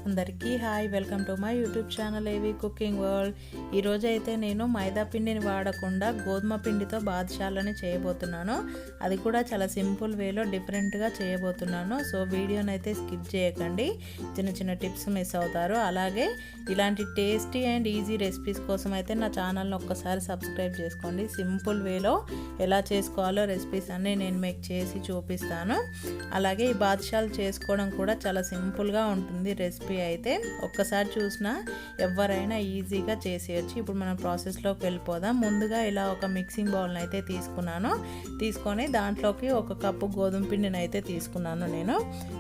అందరికీ hi, welcome to my YouTube channel ఏవి cooking world. ఈరోజు అయితే నేను మైదా పిండిని వాడకుండా గోధుమ పిండితో బాదుషాలని చేయబోతున్నాను. అది కూడా చాలా సింపుల్ వేలో డిఫరెంట్గా చేయబోతున్నాను. సో వీడియోని అయితే స్కిప్ చేయకండి, చిన్న చిన్న టిప్స్ మిస్ అవుతారు. అలాగే ఇలాంటి టేస్టీ అండ్ ఈజీ రెసిపీస్ కోసం అయితే నా ఛానల్ని ఒక్కసారి సబ్స్క్రైబ్ చేసుకోండి. సింపుల్ వేలో ఎలా చేసుకోవాలో రెసిపీస్ అన్నీ నేను మీకు చేసి చూపిస్తాను. అలాగే ఈ బాదుషాలు చేసుకోవడం కూడా చాలా సింపుల్గా ఉంటుంది. రెసిపీ అయితే ఒక్కసారి చూసినా ఎవరైనా ఈజీగా చేసేయచ్చు. ఇప్పుడు మనం ప్రాసెస్లోకి వెళ్ళిపోదాం. ముందుగా ఇలా ఒక మిక్సింగ్ బౌల్ని అయితే తీసుకొని దాంట్లోకి ఒక కప్పు గోధుమ పిండిని అయితే తీసుకున్నాను నేను.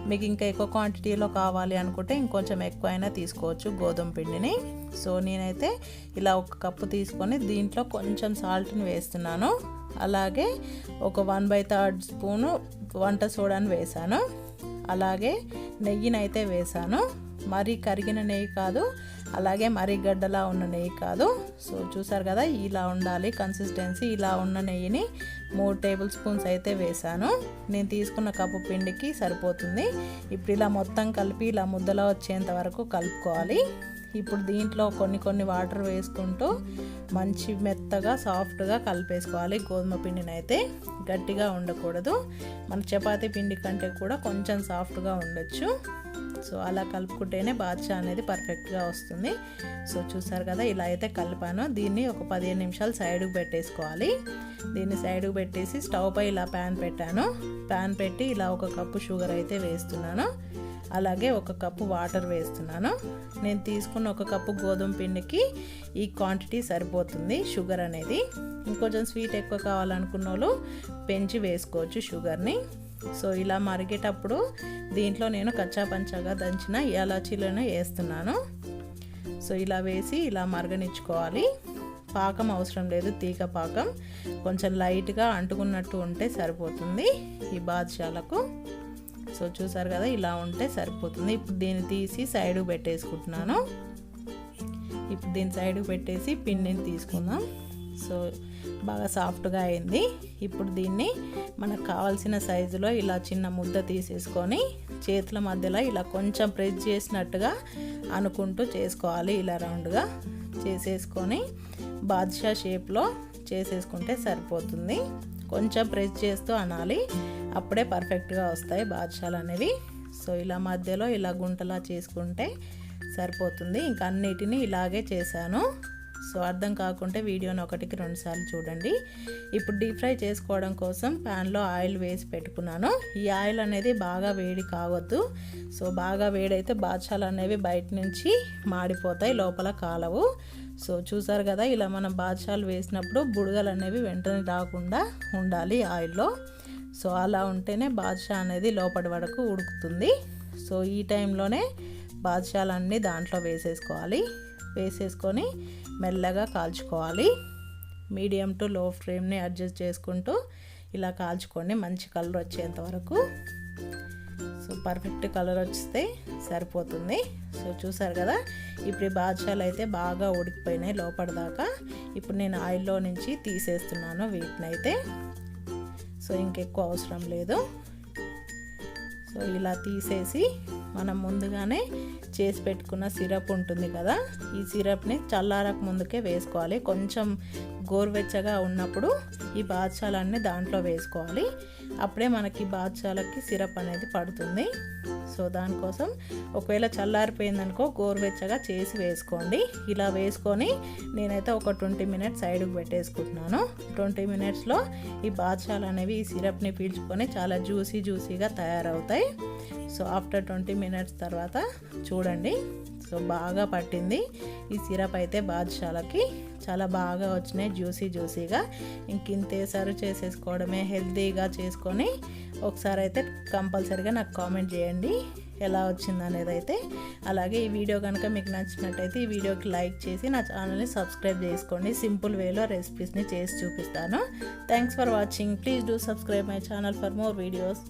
మీకు ఇంకా ఎక్కువ క్వాంటిటీలో కావాలి అనుకుంటే ఇంకొంచెం ఎక్కువ అయినా తీసుకోవచ్చు గోధుమ పిండిని. సో నేనైతే ఇలా ఒక కప్పు తీసుకొని దీంట్లో కొంచెం సాల్ట్ని వేస్తున్నాను. అలాగే ఒక 1/3 స్పూను వంట సోడాని వేసాను. అలాగే నెయ్యిని అయితే వేసాను. మరీ కరిగిన నెయ్యి కాదు, అలాగే మరీ గడ్డలా ఉన్న నెయ్యి కాదు. సో చూసారు కదా, ఇలా ఉండాలి కన్సిస్టెన్సీ. ఇలా ఉన్న నెయ్యిని 3 టేబుల్ స్పూన్స్ అయితే వేసాను. నేను తీసుకున్న కప్పు పిండికి సరిపోతుంది. ఇప్పుడు ఇలా మొత్తం కలిపి ఇలా ముద్దలా వచ్చేంత వరకు కలుపుకోవాలి. ఇప్పుడు దీంట్లో కొన్ని వాటర్ వేసుకుంటూ మంచి మెత్తగా సాఫ్ట్గా కలిపేసుకోవాలి. గోధుమ పిండిని అయితే గట్టిగా ఉండకూడదు, మన చపాతీ పిండి కంటే కూడా కొంచెం సాఫ్ట్గా ఉండొచ్చు. సో అలా కలుపుకుంటేనే బాదుషా అనేది పర్ఫెక్ట్గా వస్తుంది. సో చూసారు కదా, ఇలా అయితే కలిపాను. దీన్ని ఒక 15 నిమిషాలు సైడ్కి పెట్టేసుకోవాలి. దీన్ని సైడ్కి పెట్టేసి స్టవ్ పై ఇలా ప్యాన్ పెట్టాను. ప్యాన్ పెట్టి ఇలా ఒక కప్పు షుగర్ అయితే వేస్తున్నాను. అలాగే ఒక కప్పు వాటర్ వేస్తున్నాను. నేను తీసుకున్న ఒక కప్పు గోధుమ పిండికి ఈ క్వాంటిటీ సరిపోతుంది షుగర్ అనేది. ఇంకొంచెం స్వీట్ ఎక్కువ కావాలనుకున్న వాళ్ళు పెంచి వేసుకోవచ్చు షుగర్ని. సో ఇలా మరిగేటప్పుడు దీంట్లో నేను కచ్చా పంచాగా దంచిన యాలచీలను వేస్తున్నాను. సో ఇలా వేసి ఇలా మరగనిచ్చుకోవాలి. పాకం అవసరం లేదు, తీగ పాకం. కొంచెం లైట్గా అంటుకున్నట్టు ఉంటే సరిపోతుంది ఈ బాదుషాలకు. సో చూసారు కదా, ఇలా ఉంటే సరిపోతుంది. ఇప్పుడు దీన్ని తీసి సైడ్కి పెట్టేసుకుంటున్నాను. ఇప్పుడు దీన్ని సైడ్కి పెట్టేసి పిండిని తీసుకుందాం. సో బాగా సాఫ్ట్గా అయింది. ఇప్పుడు దీన్ని మనకు కావాల్సిన సైజులో ఇలా చిన్న ముద్ద తీసేసుకొని చేతుల మధ్యలో ఇలా కొంచెం ప్రెస్ చేసినట్టుగా అనుకుంటూ చేసుకోవాలి. ఇలా రౌండ్గా చేసేసుకొని బాదుషా షేప్లో చేసేసుకుంటే సరిపోతుంది. కొంచెం ప్రెస్ చేస్తూ అనాలి, అప్పుడే పర్ఫెక్ట్గా వస్తాయి బాదుషాలు అనేవి. సో ఇలా మధ్యలో ఇలా గుంటలా చేసుకుంటే సరిపోతుంది. ఇంకా అన్నిటినీ ఇలాగే చేశాను. సో అర్థం కాకుంటే వీడియోని 1కి 2 సార్లు చూడండి. ఇప్పుడు డీప్ ఫ్రై చేసుకోవడం కోసం ప్యాన్లో ఆయిల్ వేసి పెట్టుకున్నాను. ఈ ఆయిల్ అనేది బాగా వేడి కావద్దు. సో బాగా వేడైతే బాదుషాలు అనేవి బయట నుంచి మాడిపోతాయి, లోపల కాలవు. సో చూసారు కదా, ఇలా మనం బాదుషాలు వేసినప్పుడు బుడగలు అనేవి వెంటనే రాకుండా ఉండాలి ఆయిల్లో. సో అలా ఉంటేనే బాదుషా అనేది లోపటి వరకు ఉడుకుతుంది. సో ఈ టైంలోనే బాదుషాలన్నీ దాంట్లో వేసేసుకోవాలి. వేసేసుకొని మెల్లగా కాల్చుకోవాలి. మీడియం టు లో ఫ్లేమ్ని అడ్జస్ట్ చేసుకుంటూ ఇలా కాల్చుకోండి మంచి కలర్ వచ్చేంత వరకు. సో పర్ఫెక్ట్ కలర్ వస్తే సరిపోతుంది. సో చూసారు కదా, ఇప్పుడు ఈ బాదుషాలు అయితే బాగా ఉడికిపోయినాయి లోపటిదాకా. ఇప్పుడు నేను ఆయిల్లో నుంచి తీసేస్తున్నాను వీటిని అయితే. సో ఇంకెక్కువ అవసరం లేదు. సో ఇలా తీసేసి మనం ముందుగానే చేసి పెట్టుకున్న సిరప్ ఉంటుంది కదా, ఈ సిరప్ని చల్లారక ముందుకే వేసుకోవాలి. కొంచెం గోరువెచ్చగా ఉన్నప్పుడు ఈ బాదుషాలన్నీ దాంట్లో వేసుకోవాలి. అప్పుడే మనకి బాదుషాలకి సిరప్ అనేది పడుతుంది. సో దానికోసం ఒకవేళ చల్లారిపోయిందనుకో గోరువెచ్చగా చేసి వేసుకోండి. ఇలా వేసుకొని నేనైతే ఒక 20 మినిట్స్ సైడ్కి పెట్టేసుకుంటున్నాను. 20 మినిట్స్లో ఈ బాదుషాలు అనేవి ఈ సిరప్ని పీల్చుకొని చాలా జ్యూసీగా తయారవుతాయి. సో ఆఫ్టర్ 20 మినిట్స్ తర్వాత చూడండి, సో బాగా పట్టింది ఈ సిరప్ అయితే బాదుషాలకి. చాలా బాగా వచ్చినాయి జ్యూసీగా. ఇంకింతే సర్వ్ చేసేసుకోవడమే. హెల్తీగా చేసుకొని ఒకసారి అయితే కంపల్సరీగా నాకు కామెంట్ చేయండి ఎలా వచ్చింది అనేది అయితే. అలాగే ఈ వీడియో కనుక మీకు నచ్చినట్టయితే ఈ వీడియోకి లైక్ చేసి నా ఛానల్ని సబ్స్క్రైబ్ చేసుకోండి. సింపుల్ వేలో రెసిపీస్ని చేసి చూపిస్తాను. Thanks for watching. Please do subscribe my channel for more videos.